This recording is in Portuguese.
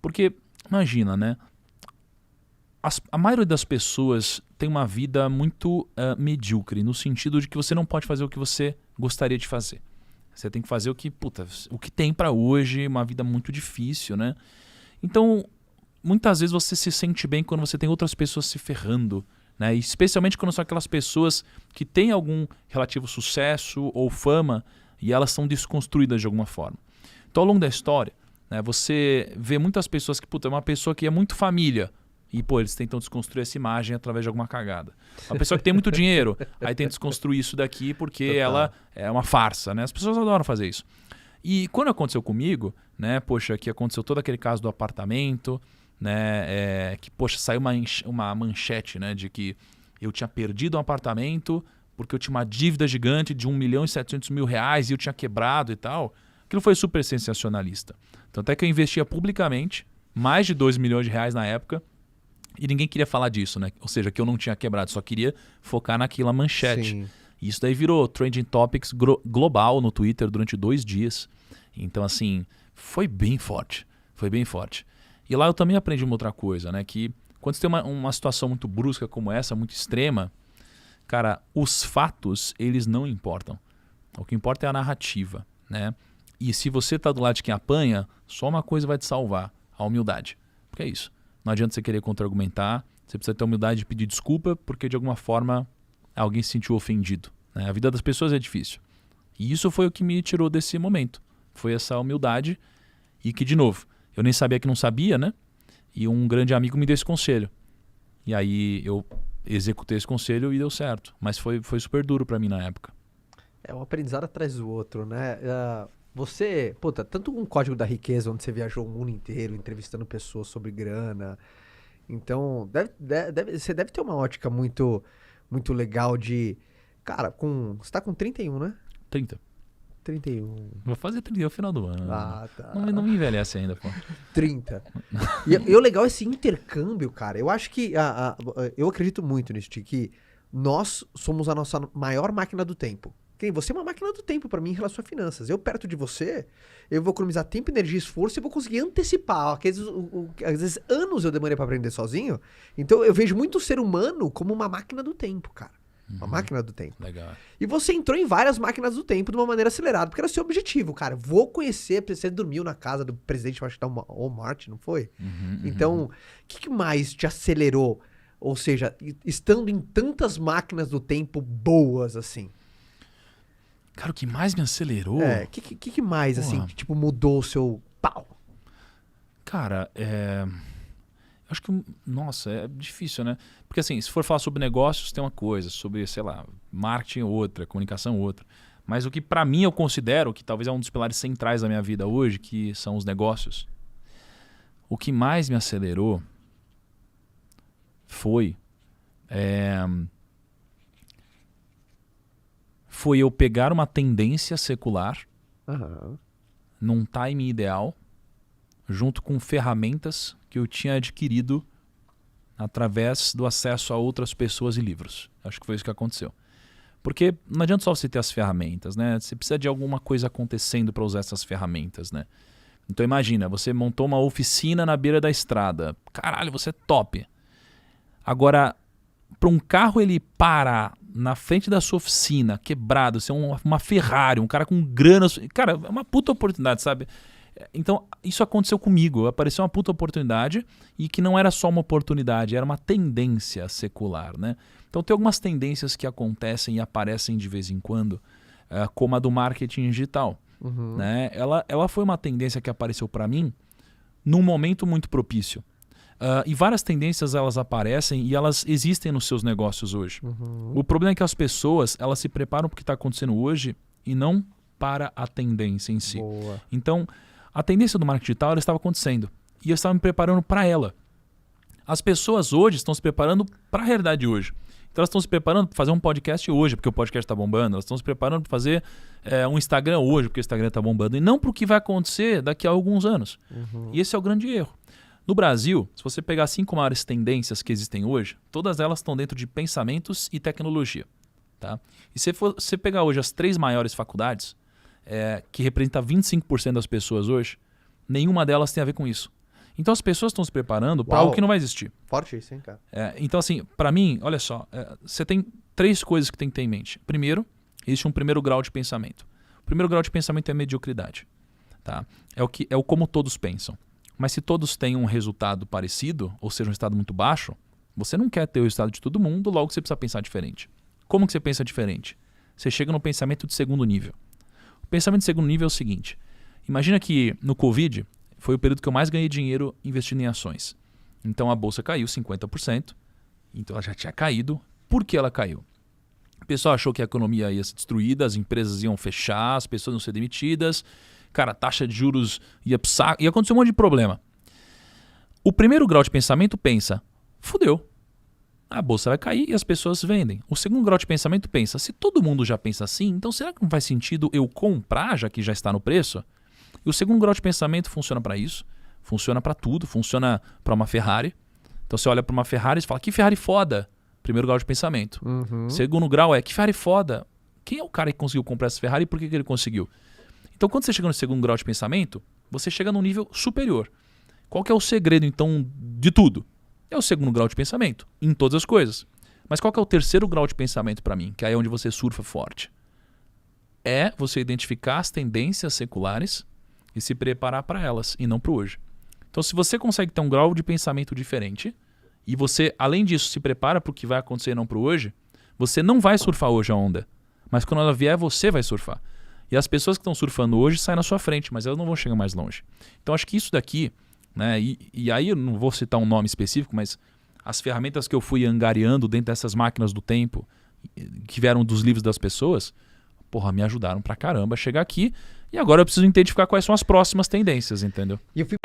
Porque, imagina, né? A maioria das pessoas tem uma vida muito medíocre, no sentido de que você não pode fazer o que você gostaria de fazer. Você tem que fazer o que tem para hoje, uma vida muito difícil, né? Então, muitas vezes você se sente bem quando você tem outras pessoas se ferrando, né? E especialmente quando são aquelas pessoas que têm algum relativo sucesso ou fama e elas são desconstruídas de alguma forma. Então, ao longo da história, né, você vê muitas pessoas que, é uma pessoa que é muito família, e, eles tentam desconstruir essa imagem através de alguma cagada. Uma pessoa que tem muito dinheiro, aí tenta desconstruir isso daqui porque ela é uma farsa, né? As pessoas adoram fazer isso. E quando aconteceu comigo, né? Que aconteceu todo aquele caso do apartamento, né? Saiu uma manchete, né? De que eu tinha perdido um apartamento porque eu tinha uma dívida gigante de R$1.700.000 e eu tinha quebrado e tal. Aquilo foi super sensacionalista. Tanto é que eu investia publicamente mais de R$2 milhões na época. E ninguém queria falar disso, né? Ou seja, que eu não tinha quebrado, só queria focar naquela manchete. Sim. E isso daí virou Trending Topics global no Twitter durante 2 dias. Então, assim, foi bem forte. Foi bem forte. E lá eu também aprendi uma outra coisa, né? Que quando você tem uma situação muito brusca como essa, muito extrema, cara, os fatos, eles não importam. O que importa é a narrativa, né? E se você tá do lado de quem apanha, só uma coisa vai te salvar, a humildade. Porque é isso. Não adianta você querer contra-argumentar, você precisa ter humildade de pedir desculpa, porque de alguma forma alguém se sentiu ofendido, né? A vida das pessoas é difícil. E isso foi o que me tirou desse momento. Foi essa humildade e que, de novo, eu nem sabia que não sabia, né? E um grande amigo me deu esse conselho. E aí eu executei esse conselho e deu certo. Mas foi super duro pra mim na época. É um aprendizado atrás do outro, né? Você, tanto um Código da Riqueza, onde você viajou o mundo inteiro, entrevistando pessoas sobre grana. Então, você deve ter uma ótica muito, muito legal de... Cara, você tá com 31, né? 30. 31. Vou fazer 30 no final do ano. Ah, tá. Não me envelhece ainda, pô. 30. E o legal é esse intercâmbio, cara. Eu acho que... eu acredito muito nisso, de que nós somos a nossa maior máquina do tempo. Você é uma máquina do tempo pra mim em relação a finanças. Eu, perto de você, eu vou economizar tempo, energia e esforço e vou conseguir antecipar. Às vezes anos eu demorei pra aprender sozinho. Então eu vejo muito o ser humano como uma máquina do tempo, cara. Uma máquina do tempo. Legal. E você entrou em várias máquinas do tempo de uma maneira acelerada, porque era seu objetivo, cara. Vou conhecer, você dormiu na casa do presidente, acho que da Walmart, não foi? Então, o que mais te acelerou? Ou seja, estando em tantas máquinas do tempo boas assim. Cara, o que mais me acelerou... O que mais, assim, que tipo, mudou o seu pau? Cara, acho que, nossa, é difícil, né? Porque assim, se for falar sobre negócios, tem uma coisa, sobre, sei lá, marketing outra, comunicação outra. Mas o que pra mim eu considero que talvez é um dos pilares centrais da minha vida hoje, que são os negócios. O que mais me acelerou foi eu pegar uma tendência secular num time ideal, junto com ferramentas que eu tinha adquirido através do acesso a outras pessoas e livros. Acho que foi isso que aconteceu. Porque não adianta só você ter as ferramentas, né? Você precisa de alguma coisa acontecendo para usar essas ferramentas, né? Então imagina, você montou uma oficina na beira da estrada. Caralho, você é top. Agora, para um carro ele parar na frente da sua oficina, quebrado, ser uma Ferrari, um cara com grana... Cara, é uma puta oportunidade, sabe? Então, isso aconteceu comigo. Apareceu uma puta oportunidade e que não era só uma oportunidade, era uma tendência secular, né? Então, tem algumas tendências que acontecem e aparecem de vez em quando, como a do marketing digital. Né? Ela foi uma tendência que apareceu para mim num momento muito propício. E várias tendências elas aparecem e elas existem nos seus negócios hoje. O problema é que as pessoas elas se preparam para o que está acontecendo hoje e não para a tendência em si. Boa. Então, a tendência do marketing digital ela estava acontecendo e eu estava me preparando para ela. As pessoas hoje estão se preparando para a realidade de hoje. Então elas estão se preparando para fazer um podcast hoje, porque o podcast está bombando. Elas estão se preparando para fazer um Instagram hoje, porque o Instagram está bombando. E não para o que vai acontecer daqui a alguns anos. E esse é o grande erro. No Brasil, se você pegar 5 maiores tendências que existem hoje, todas elas estão dentro de pensamentos e tecnologia. Tá? E se você pegar hoje as 3 maiores faculdades, que representam 25% das pessoas hoje, nenhuma delas tem a ver com isso. Então as pessoas estão se preparando para Uau. algo que não vai existir. Forte isso, hein, cara? Então, assim, para mim, olha só, você tem 3 coisas que tem que ter em mente. Primeiro, existe um primeiro grau de pensamento. O primeiro grau de pensamento é a mediocridade. Tá? É o como todos pensam. Mas se todos têm um resultado parecido, ou seja, um resultado muito baixo, você não quer ter o resultado de todo mundo, logo você precisa pensar diferente. Como que você pensa diferente? Você chega no pensamento de segundo nível. O pensamento de segundo nível é o seguinte. Imagina que no Covid foi o período que eu mais ganhei dinheiro investindo em ações. Então a bolsa caiu 50%, então ela já tinha caído. Por que ela caiu? O pessoal achou que a economia ia ser destruída, as empresas iam fechar, as pessoas iam ser demitidas, cara, a taxa de juros ia pro saco, ia acontecer um monte de problema. O primeiro grau de pensamento pensa, fudeu, a bolsa vai cair e as pessoas vendem. O segundo grau de pensamento pensa, se todo mundo já pensa assim, então será que não faz sentido eu comprar já que já está no preço? E o segundo grau de pensamento funciona para isso, funciona para tudo, funciona para uma Ferrari. Então você olha para uma Ferrari e fala, que Ferrari foda. Primeiro grau de pensamento. Segundo grau é, que Ferrari foda. Quem é o cara que conseguiu comprar essa Ferrari e por que ele conseguiu? Então quando você chega no segundo grau de pensamento, você chega num nível superior. Qual que é o segredo então de tudo? É o segundo grau de pensamento, em todas as coisas. Mas qual que é o terceiro grau de pensamento para mim? Que aí é onde você surfa forte. É você identificar as tendências seculares e se preparar para elas, e não para o hoje. Então se você consegue ter um grau de pensamento diferente, e você, além disso, se prepara para o que vai acontecer e não para o hoje, você não vai surfar hoje a onda. Mas quando ela vier, você vai surfar. E as pessoas que estão surfando hoje saem na sua frente, mas elas não vão chegar mais longe. Então acho que isso daqui, né, e aí eu não vou citar um nome específico, mas as ferramentas que eu fui angariando dentro dessas máquinas do tempo, que vieram dos livros das pessoas, porra, me ajudaram pra caramba a chegar aqui. E agora eu preciso identificar quais são as próximas tendências, entendeu? E eu fui